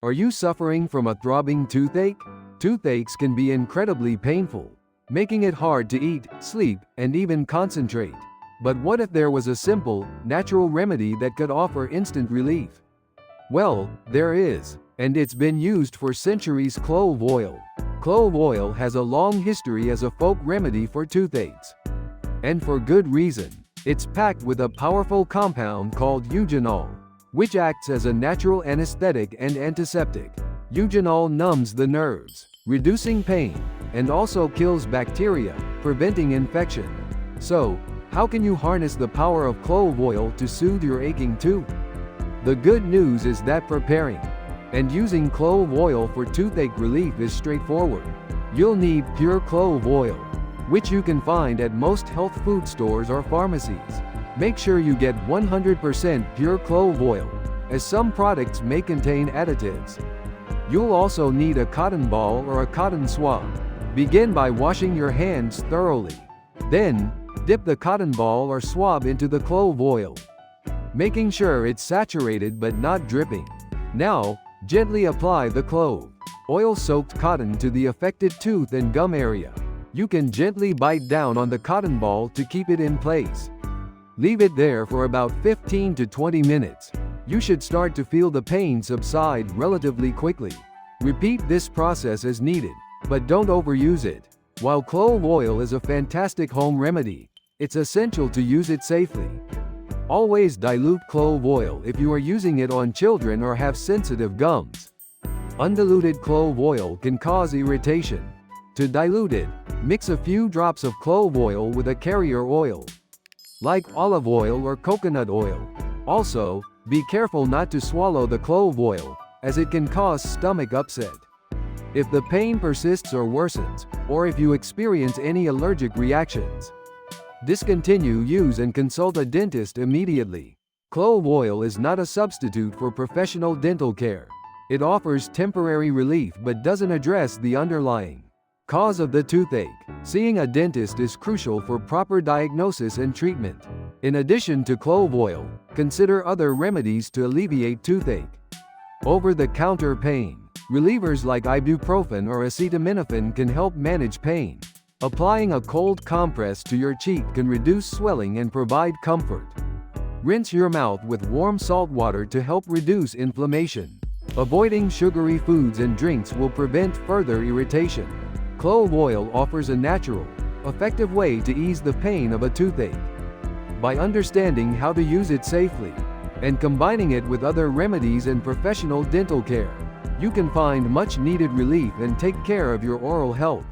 Are you suffering from a throbbing toothache? Toothaches can be incredibly painful, making it hard to eat, sleep, and even concentrate. But what if there was a simple, natural remedy that could offer instant relief? Well, there is, and it's been used for centuries: clove oil. Clove oil has a long history as a folk remedy for toothaches. And for good reason. It's packed with a powerful compound called eugenol, which acts as a natural anesthetic and antiseptic. Eugenol numbs the nerves, reducing pain, and also kills bacteria, preventing infection. So, how can you harness the power of clove oil to soothe your aching tooth? The good news is that preparing and using clove oil for toothache relief is straightforward. You'll need pure clove oil, which you can find at most health food stores or pharmacies. Make sure you get 100% pure clove oil, as some products may contain additives. You'll also need a cotton ball or a cotton swab. Begin by washing your hands thoroughly. Then, dip the cotton ball or swab into the clove oil, making sure it's saturated but not dripping. Now, gently apply the clove oil-soaked cotton to the affected tooth and gum area. You can gently bite down on the cotton ball to keep it in place. Leave it there for about 15 to 20 minutes. You should start to feel the pain subside relatively quickly. Repeat this process as needed, but don't overuse it. While clove oil is a fantastic home remedy, it's essential to use it safely. Always dilute clove oil if you are using it on children or have sensitive gums. Undiluted clove oil can cause irritation. To dilute it, mix a few drops of clove oil with a carrier oil, like olive oil or coconut oil. Also, be careful not to swallow the clove oil, as it can cause stomach upset. If the pain persists or worsens, or if you experience any allergic reactions, discontinue use and consult a dentist immediately. Clove oil is not a substitute for professional dental care. It offers temporary relief but doesn't address the underlying cause of the toothache. Seeing a dentist is crucial for proper diagnosis and treatment. In addition to clove oil, consider other remedies to alleviate toothache. Over-the-counter pain relievers like ibuprofen or acetaminophen can help manage pain. Applying a cold compress to your cheek can reduce swelling and provide comfort. Rinse your mouth with warm salt water to help reduce inflammation. Avoiding sugary foods and drinks will prevent further irritation. Clove oil offers a natural, effective way to ease the pain of a toothache. By understanding how to use it safely, and combining it with other remedies and professional dental care, you can find much needed relief and take care of your oral health.